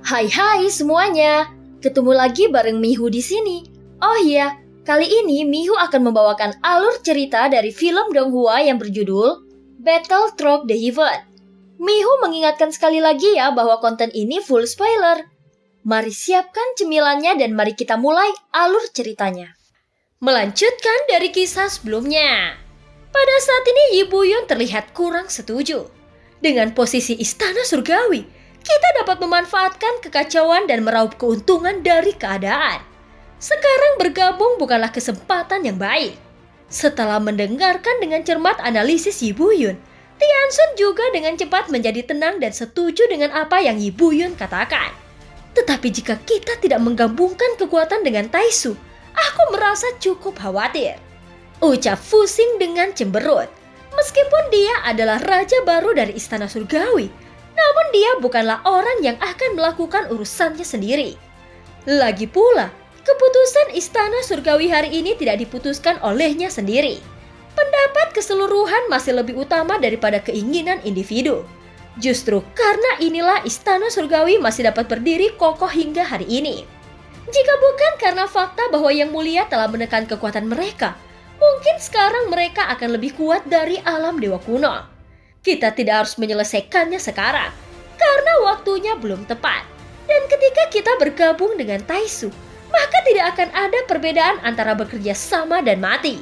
Hai semuanya, ketemu lagi bareng Mihu di sini. Oh iya, kali ini Mihu akan membawakan alur cerita dari film Donghua yang berjudul Battle Through the Heaven. Mihu mengingatkan sekali lagi ya bahwa konten ini full spoiler. Mari siapkan cemilannya dan mari kita mulai alur ceritanya. Melanjutkan dari kisah sebelumnya. Pada saat ini Yi Buyun terlihat kurang setuju. Dengan posisi istana surgawi, kita dapat memanfaatkan kekacauan dan meraup keuntungan dari keadaan. Sekarang bergabung bukanlah kesempatan yang baik. Setelah mendengarkan dengan cermat analisis Yi Buyun, Tianxun juga dengan cepat menjadi tenang dan setuju dengan apa yang Yi Buyun katakan. Tetapi jika kita tidak menggabungkan kekuatan dengan Taisu, aku merasa cukup khawatir. Ucap Fu Xing dengan cemberut. Meskipun dia adalah raja baru dari istana surgawi, namun dia bukanlah orang yang akan melakukan urusannya sendiri. Lagi pula, keputusan istana surgawi hari ini tidak diputuskan olehnya sendiri. Pendapat keseluruhan masih lebih utama daripada keinginan individu. Justru karena inilah istana surgawi masih dapat berdiri kokoh hingga hari ini. Jika bukan karena fakta bahwa Yang Mulia telah menekan kekuatan mereka, mungkin sekarang mereka akan lebih kuat dari alam dewa kuno. Kita tidak harus menyelesaikannya sekarang, karena waktunya belum tepat. Dan ketika kita bergabung dengan Taisu, maka tidak akan ada perbedaan antara bekerja sama dan mati.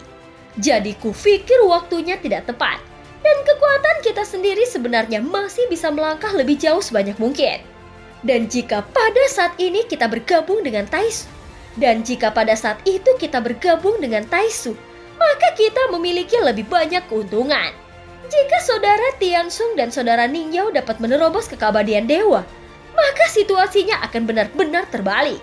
Jadi kupikir waktunya tidak tepat, dan kekuatan kita sendiri sebenarnya masih bisa melangkah lebih jauh sebanyak mungkin. Dan jika pada saat ini kita bergabung dengan Taisu, dan jika pada saat itu kita bergabung dengan Taisu, maka kita memiliki lebih banyak keuntungan. Jika saudara Tianxun dan saudara Ningyao dapat menerobos ke keabadian dewa, maka situasinya akan benar-benar terbalik.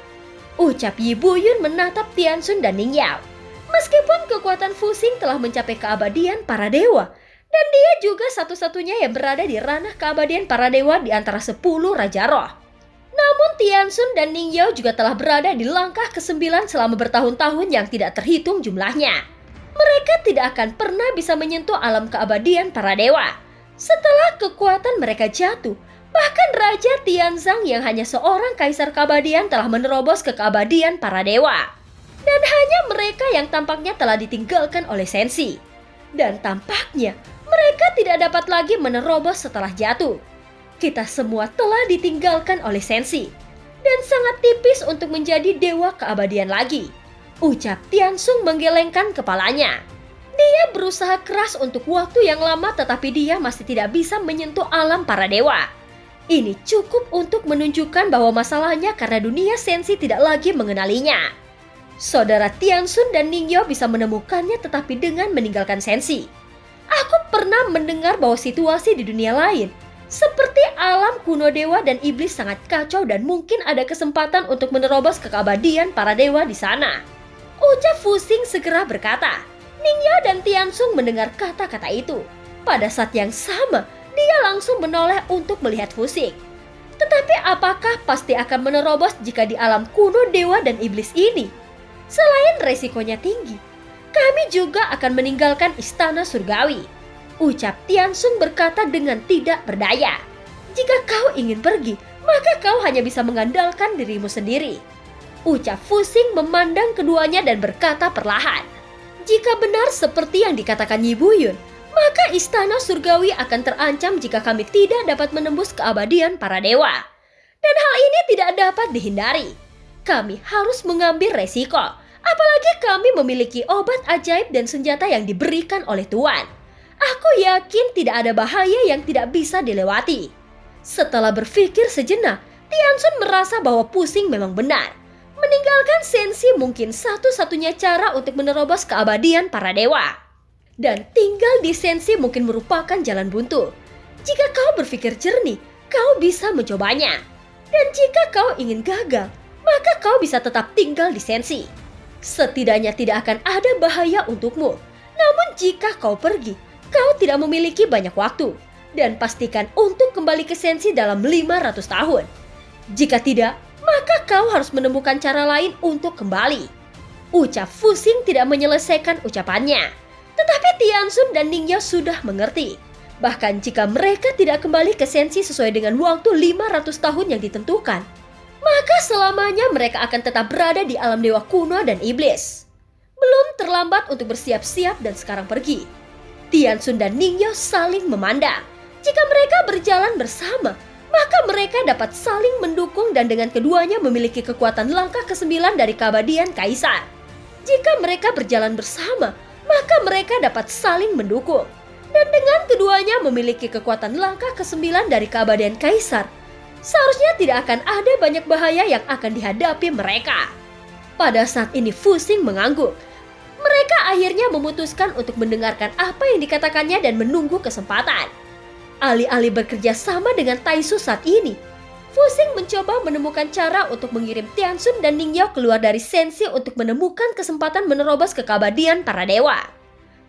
Ucap Yi Buyun menatap Tianxun dan Ningyao. Meskipun kekuatan Fu Xing telah mencapai keabadian para dewa, dan dia juga satu-satunya yang berada di ranah keabadian para dewa di antara 10 Raja Roh. Namun Tianxun dan Ningyao juga telah berada di langkah ke-9 selama bertahun-tahun yang tidak terhitung jumlahnya. Mereka tidak akan pernah bisa menyentuh alam keabadian para dewa. Setelah kekuatan mereka jatuh, bahkan Raja Tianzang yang hanya seorang kaisar keabadian telah menerobos ke keabadian para dewa. Dan hanya mereka yang tampaknya telah ditinggalkan oleh Sensi. Dan tampaknya mereka tidak dapat lagi menerobos setelah jatuh. Kita semua telah ditinggalkan oleh Sensi, dan sangat tipis untuk menjadi dewa keabadian lagi. Ucap Tianxun menggelengkan kepalanya. Dia berusaha keras untuk waktu yang lama tetapi dia masih tidak bisa menyentuh alam para dewa. Ini cukup untuk menunjukkan bahwa masalahnya karena dunia Sensi tidak lagi mengenalinya. Saudara Tianxun dan Ningyao bisa menemukannya tetapi dengan meninggalkan Sensi. Aku pernah mendengar bahwa situasi di dunia lain, seperti alam kuno dewa dan iblis sangat kacau dan mungkin ada kesempatan untuk menerobos ke keabadian para dewa di sana. Ucap Fu Xing segera berkata. Ningyao dan Tianxun mendengar kata-kata itu. Pada saat yang sama, dia langsung menoleh untuk melihat Fu Xing. Tetapi apakah pasti akan menerobos jika di alam kuno dewa dan iblis ini? Selain resikonya tinggi, kami juga akan meninggalkan istana surgawi. Ucap Tianxun berkata dengan tidak berdaya. Jika kau ingin pergi, maka kau hanya bisa mengandalkan dirimu sendiri. Ucap Fu Xing memandang keduanya dan berkata perlahan. Jika benar seperti yang dikatakan Yi Buyun, maka istana surgawi akan terancam jika kami tidak dapat menembus keabadian para dewa. Dan hal ini tidak dapat dihindari. Kami harus mengambil resiko, apalagi kami memiliki obat ajaib dan senjata yang diberikan oleh Tuan. Aku yakin tidak ada bahaya yang tidak bisa dilewati. Setelah berpikir sejenak, Tianxun merasa bahwa Fu Xing memang benar. Meninggalkan Sensi mungkin satu-satunya cara untuk menerobos keabadian para dewa. Dan tinggal di Sensi mungkin merupakan jalan buntu. Jika kau berpikir jernih, kau bisa mencobanya. Dan jika kau ingin gagal, maka kau bisa tetap tinggal di Sensi. Setidaknya tidak akan ada bahaya untukmu. Namun jika kau pergi, kau tidak memiliki banyak waktu. Dan pastikan untuk kembali ke Sensi dalam 500 tahun. Jika tidak, maka kau harus menemukan cara lain untuk kembali. Ucap Fu Xing tidak menyelesaikan ucapannya. Tetapi Tianxun dan Ningyao sudah mengerti. Bahkan jika mereka tidak kembali ke Sensi sesuai dengan waktu 500 tahun yang ditentukan, maka selamanya mereka akan tetap berada di alam dewa kuno dan iblis. Belum terlambat untuk bersiap-siap dan sekarang pergi. Tianxun dan Ningyo saling memandang. Jika mereka berjalan bersama, maka mereka dapat saling mendukung dan dengan keduanya memiliki kekuatan langkah ke-9 dari keabadian kaisar. Jika mereka berjalan bersama, maka mereka dapat saling mendukung. Dan dengan keduanya memiliki kekuatan langkah ke-9 dari keabadian kaisar, seharusnya tidak akan ada banyak bahaya yang akan dihadapi mereka. Pada saat ini Fu Xing mengangguk. Mereka akhirnya memutuskan untuk mendengarkan apa yang dikatakannya dan menunggu kesempatan. Alih-alih bekerja sama dengan Taisu saat ini, Fu Xing mencoba menemukan cara untuk mengirim Tianxun dan Ningyo keluar dari Sensi untuk menemukan kesempatan menerobos ke keabadian para dewa.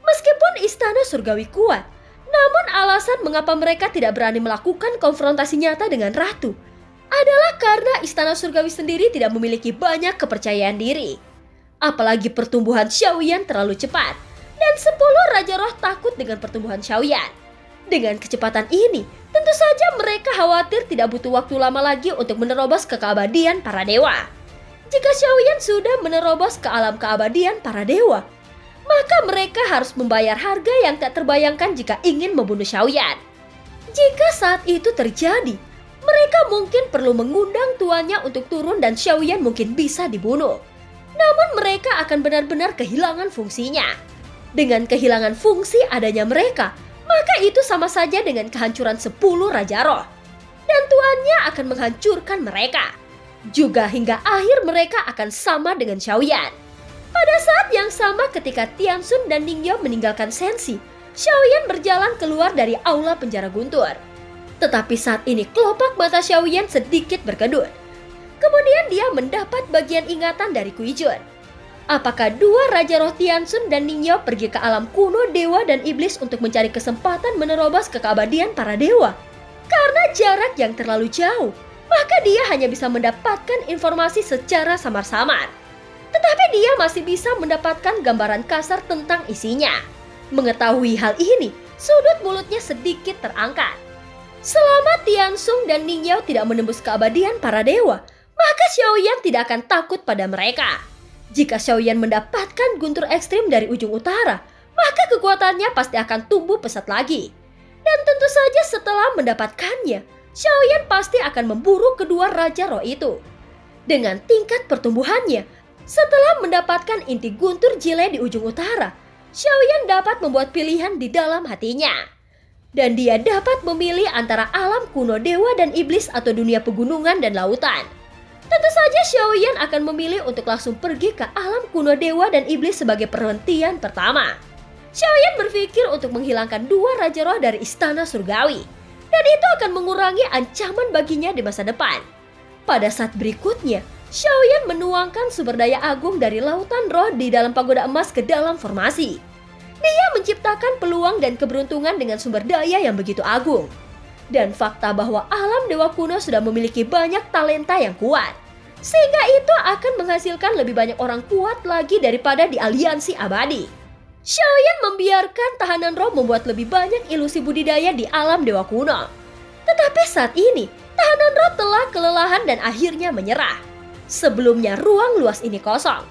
Meskipun istana surgawi kuat, namun alasan mengapa mereka tidak berani melakukan konfrontasi nyata dengan ratu adalah karena istana surgawi sendiri tidak memiliki banyak kepercayaan diri. Apalagi pertumbuhan Xiaoyan terlalu cepat, dan 10 Raja Roh takut dengan pertumbuhan Xiaoyan. Dengan kecepatan ini, tentu saja mereka khawatir tidak butuh waktu lama lagi untuk menerobos ke keabadian para dewa. Jika Xiaoyan sudah menerobos ke alam keabadian para dewa, maka mereka harus membayar harga yang tak terbayangkan jika ingin membunuh Xiaoyan. Jika saat itu terjadi, mereka mungkin perlu mengundang tuannya untuk turun dan Xiaoyan mungkin bisa dibunuh. Namun mereka akan benar-benar kehilangan fungsinya. Dengan kehilangan fungsi adanya mereka, maka itu sama saja dengan kehancuran 10 Raja Roh. Dan tuannya akan menghancurkan mereka. Juga hingga akhir mereka akan sama dengan Xiaoyan. Pada saat yang sama ketika Tianxun dan Ningyo meninggalkan Sensi, Xiaoyan berjalan keluar dari aula penjara guntur. Tetapi saat ini kelopak mata Xiaoyan sedikit berkedut. Kemudian dia mendapat bagian ingatan dari Kuijun. Apakah dua Raja Roh Tianxun dan Ningyo pergi ke alam kuno dewa dan iblis untuk mencari kesempatan menerobos ke keabadian para dewa? Karena jarak yang terlalu jauh, maka dia hanya bisa mendapatkan informasi secara samar-samar. Tetapi dia masih bisa mendapatkan gambaran kasar tentang isinya. Mengetahui hal ini, sudut mulutnya sedikit terangkat. Selama Tianxun dan Ningyo tidak menembus keabadian para dewa, maka Xiaoyan tidak akan takut pada mereka. Jika Xiaoyan mendapatkan guntur ekstrim dari ujung utara, maka kekuatannya pasti akan tumbuh pesat lagi. Dan tentu saja setelah mendapatkannya, Xiaoyan pasti akan memburu kedua Raja Roh itu. Dengan tingkat pertumbuhannya, setelah mendapatkan inti guntur jile di ujung utara, Xiaoyan dapat membuat pilihan di dalam hatinya. Dan dia dapat memilih antara alam kuno dewa dan iblis atau dunia pegunungan dan lautan. Tentu saja Xiaoyan akan memilih untuk langsung pergi ke alam kuno dewa dan iblis sebagai perhentian pertama. Xiaoyan berpikir untuk menghilangkan dua Raja Roh dari istana surgawi. Dan itu akan mengurangi ancaman baginya di masa depan. Pada saat berikutnya, Xiaoyan menuangkan sumber daya agung dari lautan roh di dalam pagoda emas ke dalam formasi. Dia menciptakan peluang dan keberuntungan dengan sumber daya yang begitu agung. Dan fakta bahwa alam dewa kuno sudah memiliki banyak talenta yang kuat. Sehingga itu akan menghasilkan lebih banyak orang kuat lagi daripada di aliansi abadi. Xiaoyan membiarkan tahanan roh membuat lebih banyak ilusi budidaya di alam dewa kuno. Tetapi saat ini, tahanan roh telah kelelahan dan akhirnya menyerah. Sebelumnya ruang luas ini kosong.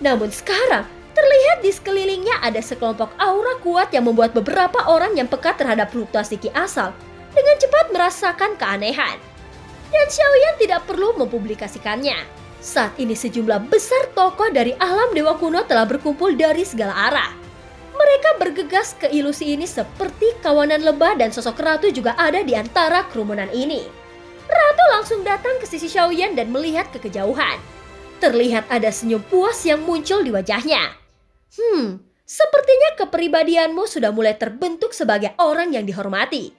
Namun sekarang, terlihat di sekelilingnya ada sekelompok aura kuat yang membuat beberapa orang yang peka terhadap fluktuasi ki asal dengan cepat merasakan keanehan. Dan Xiaoyan tidak perlu mempublikasikannya. Saat ini sejumlah besar tokoh dari alam dewa kuno telah berkumpul dari segala arah. Mereka bergegas ke ilusi ini seperti kawanan lebah dan sosok ratu juga ada di antara kerumunan ini. Ratu langsung datang ke sisi Xiaoyan dan melihat ke kejauhan. Terlihat ada senyum puas yang muncul di wajahnya. Sepertinya kepribadianmu sudah mulai terbentuk sebagai orang yang dihormati.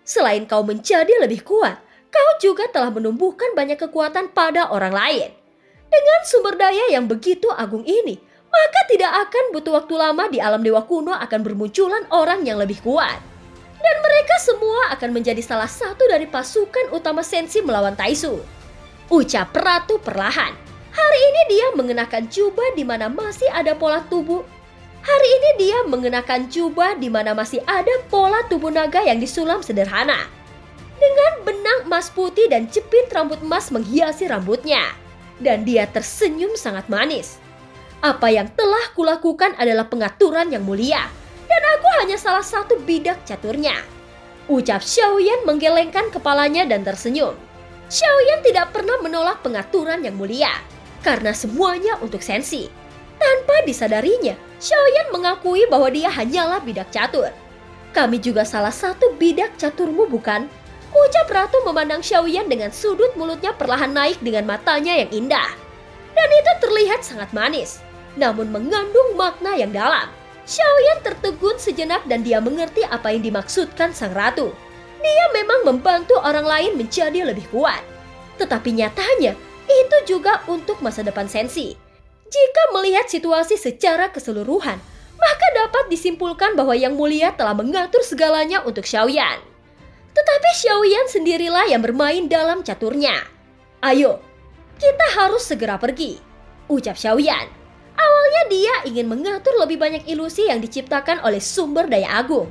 Selain kau menjadi lebih kuat, kau juga telah menumbuhkan banyak kekuatan pada orang lain. Dengan sumber daya yang begitu agung ini, maka tidak akan butuh waktu lama di alam dewa kuno akan bermunculan orang yang lebih kuat. Dan mereka semua akan menjadi salah satu dari pasukan utama Sensi melawan Taisu. Ucap Ratu perlahan. Hari ini dia mengenakan jubah di mana masih ada pola tubuh. Hari ini dia mengenakan jubah di mana masih ada pola tubuh naga yang disulam sederhana. dengan benang emas putih dan jepit rambut emas menghiasi rambutnya. Dan dia tersenyum sangat manis. Apa yang telah kulakukan adalah pengaturan yang mulia, dan aku hanya salah satu bidak caturnya. Ucap Xiaoyan menggelengkan kepalanya dan tersenyum. Xiaoyan tidak pernah menolak pengaturan yang mulia, karena semuanya untuk Sensi. Tanpa disadarinya, Xiaoyan mengakui bahwa dia hanyalah bidak catur. Kami juga salah satu bidak caturmu, bukan? Ucap Ratu memandang Xiaoyan dengan sudut mulutnya perlahan naik dengan matanya yang indah. Dan itu terlihat sangat manis, namun mengandung makna yang dalam. Xiaoyan tertegun sejenak dan dia mengerti apa yang dimaksudkan sang ratu. Dia memang membantu orang lain menjadi lebih kuat. Tetapi nyatanya, itu juga untuk masa depan Sensi. Jika melihat situasi secara keseluruhan, maka dapat disimpulkan bahwa Yang Mulia telah mengatur segalanya untuk Xiaoyan. Tetapi Xiaoyan sendirilah yang bermain dalam caturnya. Ayo, kita harus segera pergi, ucap Xiaoyan. Awalnya dia ingin mengatur lebih banyak ilusi yang diciptakan oleh sumber daya agung.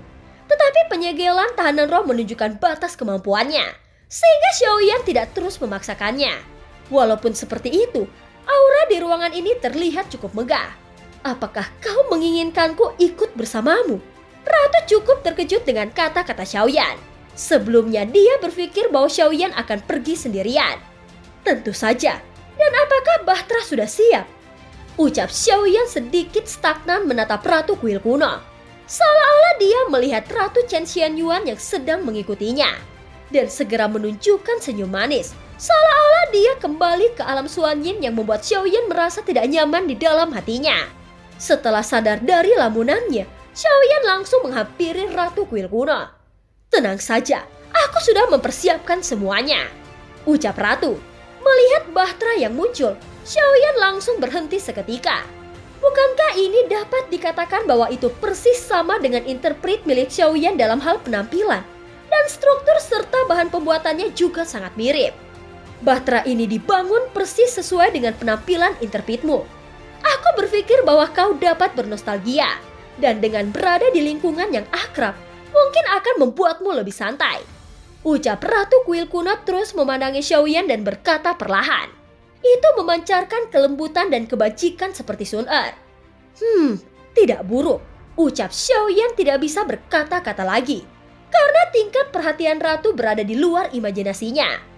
Tetapi penyegelan tahanan roh menunjukkan batas kemampuannya, sehingga Xiaoyan tidak terus memaksakannya. Walaupun seperti itu, aura di ruangan ini terlihat cukup megah. Apakah kau menginginkanku ikut bersamamu? Ratu cukup terkejut dengan kata-kata Xiaoyan. Sebelumnya dia berpikir bahwa Xiaoyan akan pergi sendirian. Tentu saja, dan apakah Bahtera sudah siap? Ucap Xiaoyan sedikit stagnan menatap Ratu Kuil Kuno. Seolah-olah dia melihat Ratu Chen Xianyuan yang sedang mengikutinya. Dan segera menunjukkan senyum manis. Seolah-olah dia kembali ke alam Suanyin yang membuat Xiaoyan merasa tidak nyaman di dalam hatinya. Setelah sadar dari lamunannya, Xiaoyan langsung menghampiri Ratu Kuil Kuno. Tenang saja, aku sudah mempersiapkan semuanya, ucap Ratu. Melihat Bahtera yang muncul, Xiaoyan langsung berhenti seketika. Bukankah ini dapat dikatakan bahwa itu persis sama dengan interpret milik Xiaoyan dalam hal penampilan? Dan struktur serta bahan pembuatannya juga sangat mirip. Bahtera ini dibangun persis sesuai dengan penampilan interpretmu. Aku berpikir bahwa kau dapat bernostalgia. Dan dengan berada di lingkungan yang akrab, mungkin akan membuatmu lebih santai. Ucap Ratu Kuil Kuno terus memandangi Xiaoyan dan berkata perlahan. Itu memancarkan kelembutan dan kebajikan seperti Sun Er. Tidak buruk. Ucap Xiaoyan tidak bisa berkata-kata lagi. Karena tingkat perhatian Ratu berada di luar imajinasinya.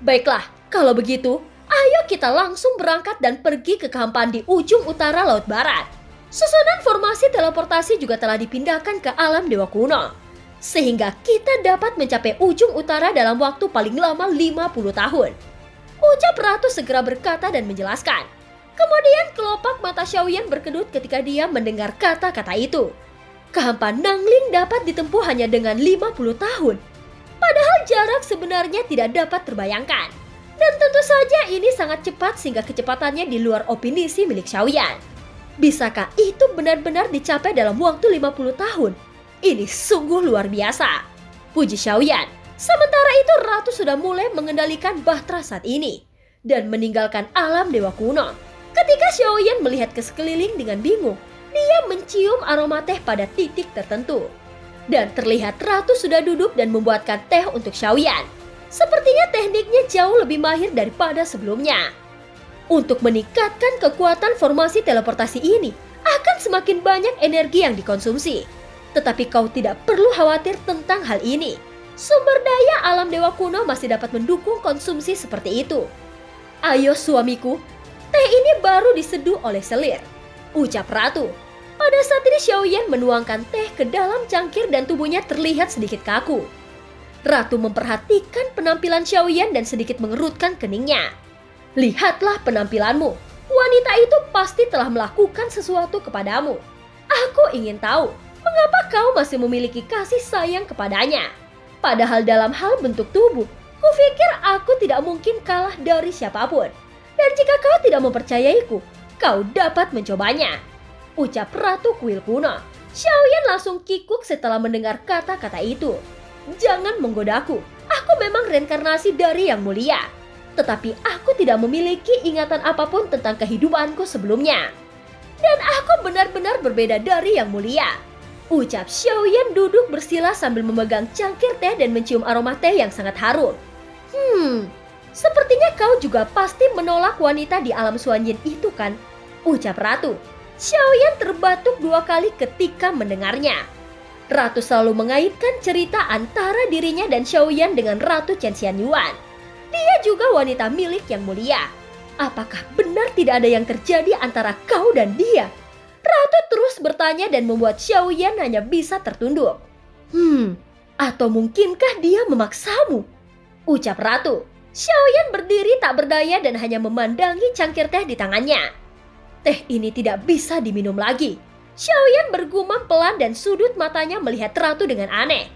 Baiklah, kalau begitu, ayo kita langsung berangkat dan pergi ke kehampaan di ujung utara Laut Barat. Susunan formasi teleportasi juga telah dipindahkan ke alam Dewa Kuno. Sehingga kita dapat mencapai ujung utara dalam waktu paling lama 50 tahun. Ucap Ratu segera berkata dan menjelaskan. Kemudian kelopak mata Xiaoyan berkedut ketika dia mendengar kata-kata itu. Kehampaan Nangling dapat ditempuh hanya dengan 50 tahun. Padahal jarak sebenarnya tidak dapat terbayangkan. Dan tentu saja ini sangat cepat sehingga kecepatannya di luar opini milik Xiaoyan. Bisakah itu benar-benar dicapai dalam waktu 50 tahun? Ini sungguh luar biasa, puji Xiaoyan. Sementara itu Ratu sudah mulai mengendalikan Bahtera saat ini dan meninggalkan alam Dewa Kuno. Ketika Xiaoyan melihat ke sekeliling dengan bingung, dia mencium aroma teh pada titik tertentu. Dan terlihat Ratu sudah duduk dan membuatkan teh untuk Xiaoyan. Sepertinya tekniknya jauh lebih mahir daripada sebelumnya. Untuk meningkatkan kekuatan formasi teleportasi ini, akan semakin banyak energi yang dikonsumsi. Tetapi kau tidak perlu khawatir tentang hal ini. Sumber daya alam Dewa Kuno masih dapat mendukung konsumsi seperti itu. Ayo suamiku, teh ini baru diseduh oleh selir, ucap Ratu. Pada saat ini Xiaoyan menuangkan teh ke dalam cangkir dan tubuhnya terlihat sedikit kaku. Ratu memperhatikan penampilan Xiaoyan dan sedikit mengerutkan keningnya. Lihatlah penampilanmu, wanita itu pasti telah melakukan sesuatu kepadamu. Aku ingin tahu, mengapa kau masih memiliki kasih sayang kepadanya? Padahal dalam hal bentuk tubuh, kupikir aku tidak mungkin kalah dari siapapun. Dan jika kau tidak mempercayaiku, kau dapat mencobanya, ucap Ratu Kuil Kuno. Xiaoyan langsung kikuk setelah mendengar kata-kata itu. Jangan menggodaku, aku memang reinkarnasi dari Yang Mulia. Tetapi aku tidak memiliki ingatan apapun tentang kehidupanku sebelumnya. Dan aku benar-benar berbeda dari Yang Mulia. Ucap Xiaoyan duduk bersila sambil memegang cangkir teh dan mencium aroma teh yang sangat harum. Sepertinya kau juga pasti menolak wanita di alam Xuanyin itu kan? Ucap Ratu. Xiaoyan terbatuk 2 kali ketika mendengarnya. Ratu selalu mengaitkan cerita antara dirinya dan Xiaoyan dengan Ratu Chen Xianyuan. Dia juga wanita milik yang mulia. Apakah benar tidak ada yang terjadi antara kau dan dia? Ratu terus bertanya dan membuat Xiaoyan hanya bisa tertunduk. Atau mungkinkah dia memaksamu? Ucap Ratu. Xiaoyan berdiri tak berdaya dan hanya memandangi cangkir teh di tangannya. Teh ini tidak bisa diminum lagi. Xiaoyan bergumam pelan dan sudut matanya melihat Ratu dengan aneh.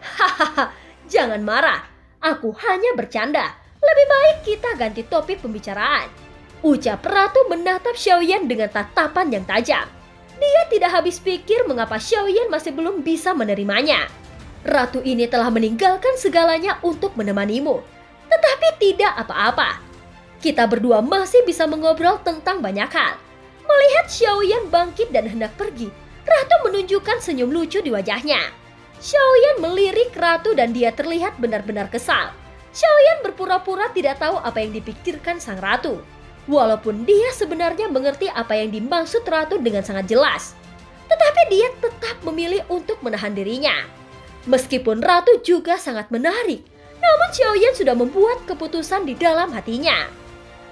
Hahaha, jangan marah. Aku hanya bercanda. Lebih baik kita ganti topik pembicaraan. Ucap Ratu menatap Xiaoyan dengan tatapan yang tajam. Dia tidak habis pikir mengapa Xiaoyan masih belum bisa menerimanya. Ratu ini telah meninggalkan segalanya untuk menemanimu. Tetapi tidak apa-apa. Kita berdua masih bisa mengobrol tentang banyak hal. Melihat Xiaoyan bangkit dan hendak pergi, Ratu menunjukkan senyum lucu di wajahnya. Xiaoyan melirik Ratu dan dia terlihat benar-benar kesal. Xiaoyan berpura-pura tidak tahu apa yang dipikirkan sang Ratu. Walaupun dia sebenarnya mengerti apa yang dimaksud Ratu dengan sangat jelas. Tetapi dia tetap memilih untuk menahan dirinya. Meskipun Ratu juga sangat menarik, namun Xiaoyan sudah membuat keputusan di dalam hatinya.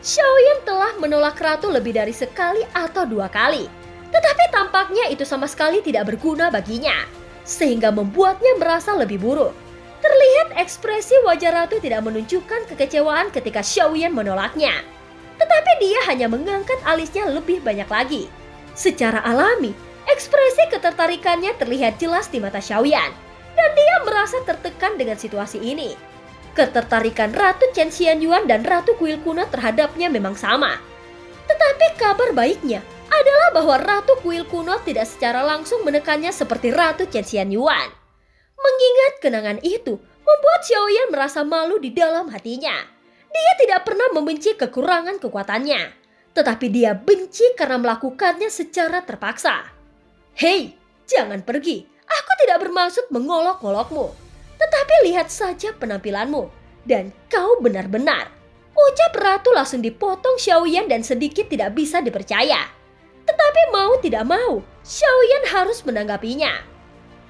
Xiaoyan telah menolak Ratu lebih dari sekali atau 2 kali. Tetapi tampaknya itu sama sekali tidak berguna baginya. Sehingga membuatnya merasa lebih buruk. Terlihat ekspresi wajah Ratu tidak menunjukkan kekecewaan ketika Xiaoyan menolaknya. Tetapi dia hanya mengangkat alisnya lebih banyak lagi. Secara alami, ekspresi ketertarikannya terlihat jelas di mata Xiaoyan. Dan dia merasa tertekan dengan situasi ini. Ketertarikan Ratu Chen Xianyuan dan Ratu Kuil Kuno terhadapnya memang sama. Tetapi kabar baiknya adalah bahwa Ratu Kuil Kuno tidak secara langsung menekannya seperti Ratu Chen Xianyuan. Mengingat kenangan itu, membuat Xiaoyan merasa malu di dalam hatinya. Dia tidak pernah membenci kekurangan kekuatannya. Tetapi dia benci karena melakukannya secara terpaksa. Hei, jangan pergi. Aku tidak bermaksud mengolok-olokmu. Tetapi lihat saja penampilanmu, dan kau benar-benar. Ucap Ratu langsung dipotong Xiaoyan dan sedikit tidak bisa dipercaya. Tetapi mau tidak mau, Xiaoyan harus menanggapinya.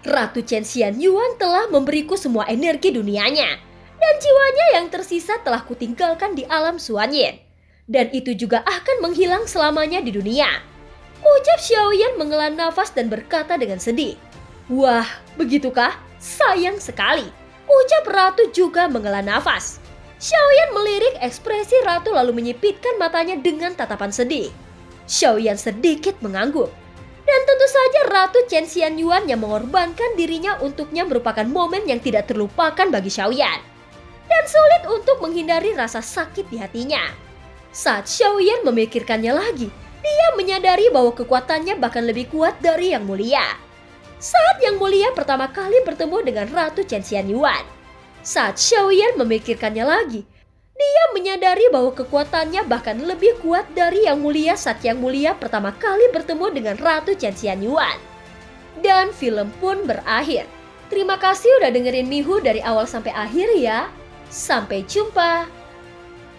Ratu Chen Xianyuan telah memberiku semua energi dunianya, dan jiwanya yang tersisa telah kutinggalkan di alam Xuanyin. Dan itu juga akan menghilang selamanya di dunia. Ucap Xiaoyan menghela nafas dan berkata dengan sedih. Wah, begitukah? Sayang sekali. Ucap Ratu juga menghela nafas. Xiaoyan melirik ekspresi Ratu lalu menyipitkan matanya dengan tatapan sedih. Xiaoyan sedikit mengangguk. Dan tentu saja Ratu Chen Xianyuan yang mengorbankan dirinya untuknya merupakan momen yang tidak terlupakan bagi Xiaoyan. Dan sulit untuk menghindari rasa sakit di hatinya. Saat Xiaoyan memikirkannya lagi, dia menyadari bahwa kekuatannya bahkan lebih kuat dari Yang Mulia. Saat Yang Mulia pertama kali bertemu dengan Ratu Chen Xianyuan. Saat Xiaoyan memikirkannya lagi, dia menyadari bahwa kekuatannya bahkan lebih kuat dari Yang Mulia saat Yang Mulia pertama kali bertemu dengan Ratu Chen Xianyuan. Dan film pun berakhir. Terima kasih udah dengerin Mihu dari awal sampai akhir ya. Sampai jumpa.